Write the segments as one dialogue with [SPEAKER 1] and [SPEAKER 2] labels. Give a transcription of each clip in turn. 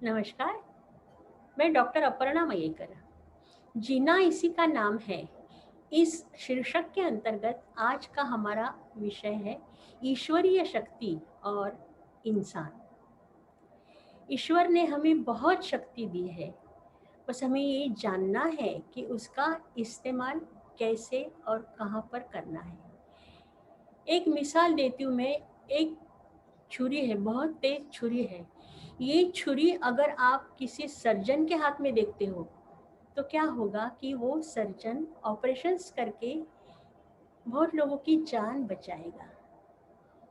[SPEAKER 1] नमस्कार। मैं डॉक्टर अपर्णा मयेकर। जीना इसी का नाम है। इस शीर्षक के अंतर्गत आज का हमारा विषय है ईश्वरीय शक्ति और इंसान। ईश्वर ने हमें बहुत शक्ति दी है, बस हमें ये जानना है कि उसका इस्तेमाल कैसे और कहाँ पर करना है। एक मिसाल देती हूँ मैं। एक छुरी है, बहुत तेज छुरी है। ये छुरी अगर आप किसी सर्जन के हाथ में देखते हो तो क्या होगा कि वो सर्जन ऑपरेशंस करके बहुत लोगों की जान बचाएगा।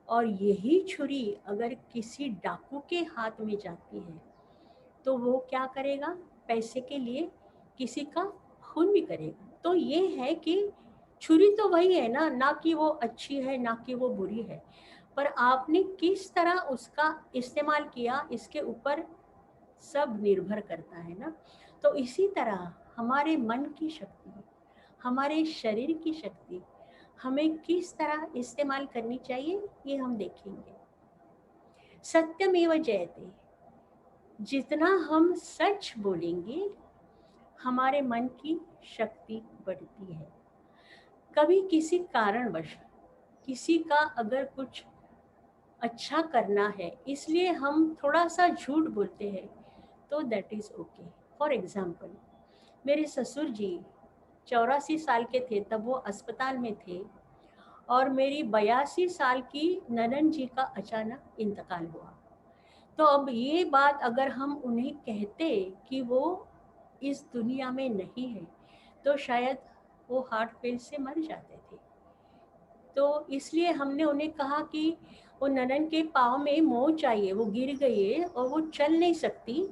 [SPEAKER 1] और यही छुरी अगर किसी डाकू के हाथ में जाती है तो वो क्या करेगा? पैसे के लिए किसी का खून भी करेगा। तो ये है कि छुरी तो वही है ना, ना कि वो अच्छी है ना कि वो बुरी है, पर आपने किस तरह उसका इस्तेमाल किया इसके ऊपर सब निर्भर करता है ना। तो इसी तरह हमारे मन की शक्ति, हमारे शरीर की शक्ति हमें किस तरह इस्तेमाल करनी चाहिए ये हम देखेंगे। सत्यमेव जयते। जितना हम सच बोलेंगे हमारे मन की शक्ति बढ़ती है। कभी किसी कारणवश किसी का अगर कुछ अच्छा करना है इसलिए हम थोड़ा सा झूठ बोलते हैं तो that is okay. For example, मेरे ससुर जी 84 साल के थे तब वो अस्पताल में थे, और मेरी 82 साल की ननन जी का अचानक इंतकाल हुआ। तो अब ये बात अगर हम उन्हें कहते कि वो इस दुनिया में नहीं है तो शायद वो हार्ट फेल से मर जाते थे। तो इसलिए हमने उन्हें कहा कि वो ननन के पाँव में मोच आई है, वो गिर गई है और वो चल नहीं सकती,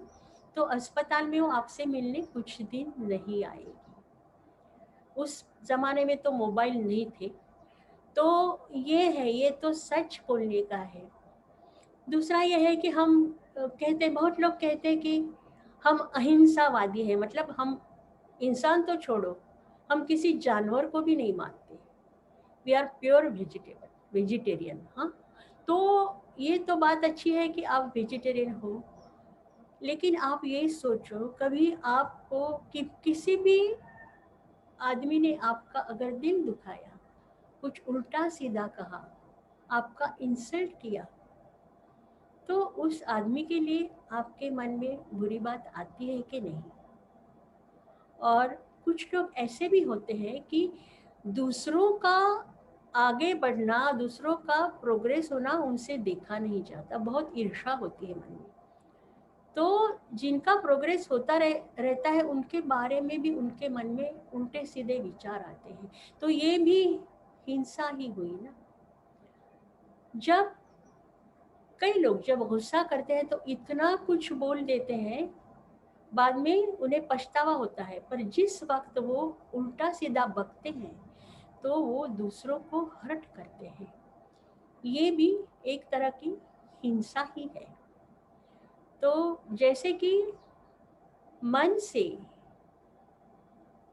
[SPEAKER 1] तो अस्पताल में वो आपसे मिलने कुछ दिन नहीं आएगी। उस ज़माने में तो मोबाइल नहीं थे। तो ये है, ये तो सच बोलने का है। दूसरा ये है कि हम कहते, बहुत लोग कहते हैं कि हम अहिंसावादी हैं, मतलब हम इंसान तो छोड़ो, हम किसी जानवर को भी नहीं मारते। We are pure vegetarian. हाँ, तो ये तो बात अच्छी है कि आप वेजिटेरियन हो, लेकिन आप ये सोचो कभी आपको कि किसी भी आदमी ने आपका अगर दिल दुखाया, कुछ उल्टा सीधा कहा, आपका इंसल्ट किया, तो उस आदमी के लिए आपके मन में बुरी बात आती है कि नहीं? और कुछ लोग ऐसे भी होते हैं कि दूसरों का आगे बढ़ना, दूसरों का प्रोग्रेस होना उनसे देखा नहीं जाता, बहुत ईर्ष्या होती है मन में। तो जिनका प्रोग्रेस होता रहता है उनके बारे में भी उनके मन में उल्टे सीधे विचार आते हैं। तो ये भी हिंसा ही हुई ना। जब कई लोग जब गुस्सा करते हैं तो इतना कुछ बोल देते हैं, बाद में उन्हें पछतावा होता है, पर जिस वक्त वो उल्टा सीधा बकते हैं तो वो दूसरों को हर्ट करते हैं। ये भी एक तरह की हिंसा ही है। तो जैसे कि मन से,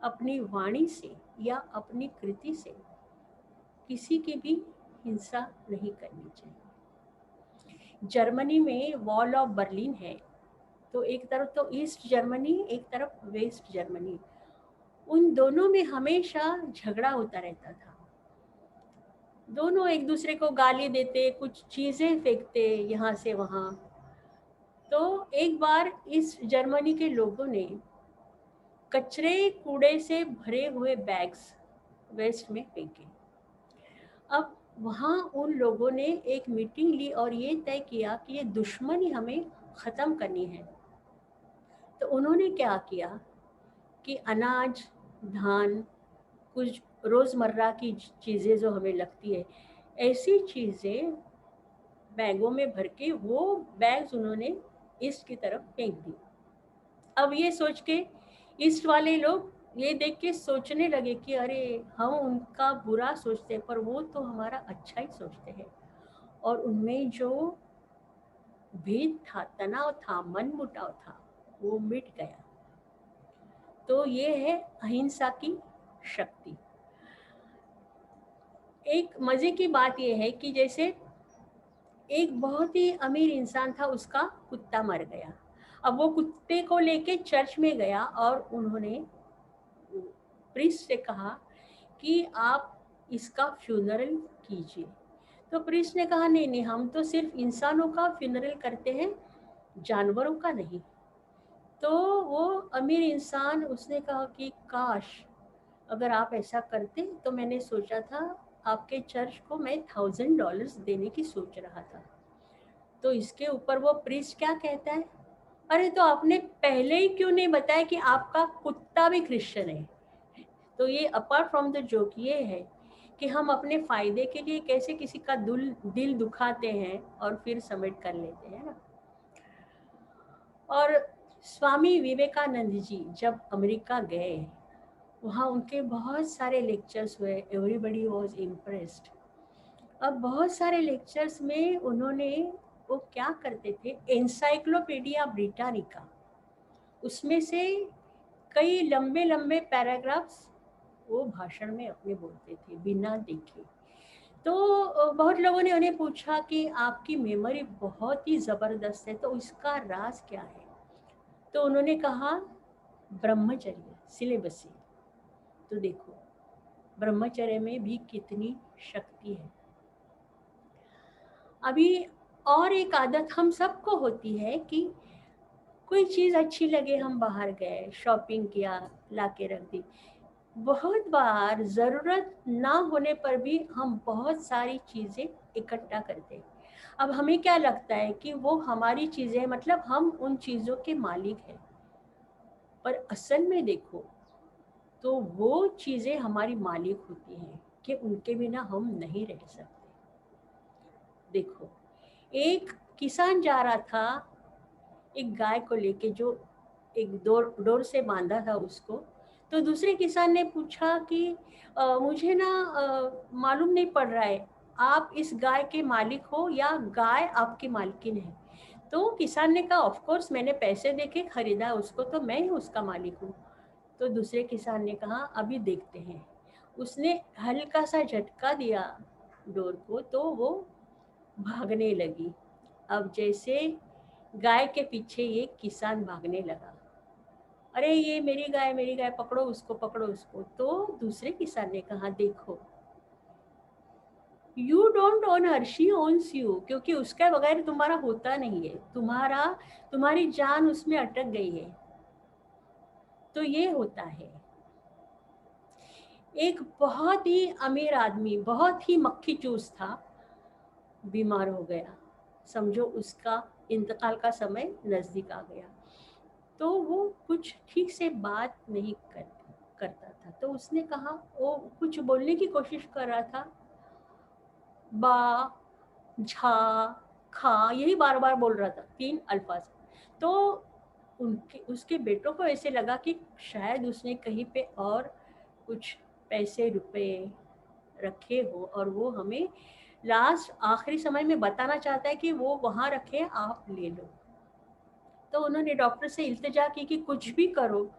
[SPEAKER 1] अपनी वाणी से या अपनी कृति से किसी की भी हिंसा नहीं करनी चाहिए। जर्मनी में वॉल ऑफ बर्लिन है, तो एक तरफ तो ईस्ट जर्मनी, एक तरफ वेस्ट जर्मनी, उन दोनों में हमेशा झगड़ा होता रहता था। दोनों एक दूसरे को गाली देते, कुछ चीज़ें फेंकते यहाँ से वहाँ। तो एक बार इस जर्मनी के लोगों ने कचरे कूड़े से भरे हुए बैग्स वेस्ट में फेंके। अब वहाँ उन लोगों ने एक मीटिंग ली और ये तय किया कि ये दुश्मनी हमें ख़त्म करनी है। तो उन्होंने क्या किया कि अनाज, धान, कुछ रोज़मर्रा की चीज़ें जो हमें लगती है, ऐसी चीज़ें बैगों में भर के वो बैग्स उन्होंने ईस्ट की तरफ फेंक दी। अब ये सोच के ईस्ट वाले लोग ये देख के सोचने लगे कि अरे, हम उनका बुरा सोचते हैं पर वो तो हमारा अच्छा ही सोचते हैं। और उनमें जो भेद था, तनाव था, मन मुटाव था, वो मिट गया। तो ये है अहिंसा की शक्ति। एक मज़े की बात यह है कि जैसे एक बहुत ही अमीर इंसान था, उसका कुत्ता मर गया। अब वो कुत्ते को लेके चर्च में गया और उन्होंने प्रीस्ट से कहा कि आप इसका फ्यूनरल कीजिए। तो प्रीस्ट ने कहा नहीं नहीं, हम तो सिर्फ इंसानों का फ्यूनरल करते हैं, जानवरों का नहीं। तो वो अमीर इंसान, उसने कहा कि काश अगर आप ऐसा करते, तो मैंने सोचा था आपके चर्च को मैं $1000 देने की सोच रहा था। तो इसके ऊपर वो प्रीस्ट क्या कहता है, अरे तो आपने पहले ही क्यों नहीं बताया कि आपका कुत्ता भी क्रिश्चियन है। तो ये अपार्ट फ्रॉम द जोक ये है कि हम अपने फायदे के लिए कैसे किसी का दिल दुखाते हैं और फिर सबमिट कर लेते हैं ना। और स्वामी विवेकानंद जी जब अमेरिका गए, वहाँ उनके बहुत सारे लेक्चर्स हुए, एवरीबडी वाज इम्प्रेस्ड। अब बहुत सारे लेक्चर्स में उन्होंने, वो क्या करते थे, एनसाइक्लोपीडिया ब्रिटानिका, उसमें से कई लंबे लंबे पैराग्राफ्स वो भाषण में अपने बोलते थे बिना देखे। तो बहुत लोगों ने उन्हें पूछा कि आपकी मेमोरी बहुत ही ज़बरदस्त है, तो इसका राज क्या है। तो उन्होंने कहा ब्रह्मचर्य, सिलेबसी। तो देखो ब्रह्मचर्य में भी कितनी शक्ति है। अभी और एक आदत हम सबको होती है कि कोई चीज़ अच्छी लगे, हम बाहर गए, शॉपिंग किया, ला के रख दी। बहुत बार ज़रूरत ना होने पर भी हम बहुत सारी चीज़ें इकट्ठा करते हैं। अब हमें क्या लगता है कि वो हमारी चीज़ें, मतलब हम उन चीज़ों के मालिक हैं, पर असल में देखो तो वो चीज़ें हमारी मालिक होती हैं कि उनके बिना हम नहीं रह सकते। देखो, एक किसान जा रहा था एक गाय को लेके, जो एक डोर से बांधा था उसको। तो दूसरे किसान ने पूछा कि मुझे ना मालूम नहीं पड़ रहा है, आप इस गाय के मालिक हो या गाय आपकी मालकिन है। तो किसान ने कहा ऑफ कोर्स, मैंने पैसे देके खरीदा उसको, तो मैं ही उसका मालिक हूँ। तो दूसरे किसान ने कहा अभी देखते हैं। उसने हल्का सा झटका दिया डोर को, तो वो भागने लगी। अब जैसे गाय के पीछे ये किसान भागने लगा, अरे ये मेरी गाय, पकड़ो उसको, पकड़ो उसको। तो दूसरे किसान ने कहा देखो, you don't own her, she owns you, क्योंकि उसके बगैर तुम्हारा होता नहीं है, तुम्हारी जान उसमें अटक गई है। तो ये होता है। एक बहुत ही अमीर आदमी, बहुत ही मक्खी चूस था, बीमार हो गया। समझो उसका इंतकाल का समय नज़दीक आ गया। तो वो कुछ ठीक से बात नहीं करता था। तो उसने कहा, वो कुछ बोलने की कोशिश कर रहा था, बा, झा, खा, यही बार बार बोल रहा था, 3 अल्फाज। तो उसके बेटों को ऐसे लगा कि शायद उसने कहीं पे और कुछ पैसे रुपए रखे हो और वो हमें लास्ट आखिरी समय में बताना चाहता है कि वो वहाँ रखे, आप ले लो। तो उन्होंने डॉक्टर से इल्तिजा की कि कुछ भी करो,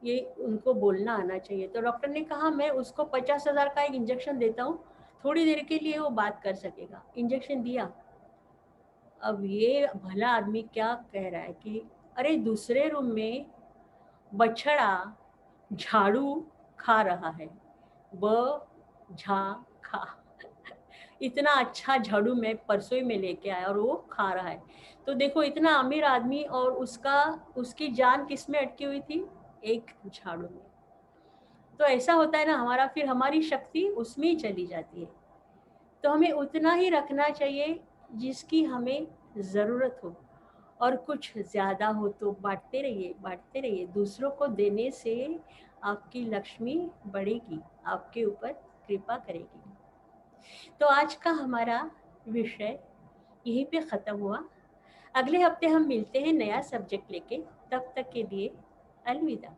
[SPEAKER 1] ये उनको बोलना आना चाहिए। तो डॉक्टर ने कहा मैं उसको 50,000 का एक इंजेक्शन देता हूँ, थोड़ी देर के लिए वो बात कर सकेगा। इंजेक्शन दिया। अब ये भला आदमी क्या कह रहा है कि अरे दूसरे रूम में बछड़ा झाड़ू खा रहा है, ब झा खा, इतना अच्छा झाड़ू मैं परसों ही में लेके आया और वो खा रहा है। तो देखो इतना अमीर आदमी और उसकी जान किस में अटकी हुई थी, एक झाड़ू में। तो ऐसा होता है ना, फिर हमारी शक्ति उसमें ही चली जाती है। तो हमें उतना ही रखना चाहिए जिसकी हमें ज़रूरत हो, और कुछ ज़्यादा हो तो बांटते रहिए। दूसरों को देने से आपकी लक्ष्मी बढ़ेगी, आपके ऊपर कृपा करेगी। तो आज का हमारा विषय यहीं पे ख़त्म हुआ। अगले हफ्ते हम मिलते हैं नया सब्जेक्ट लेके। तब तक के लिए अलविदा।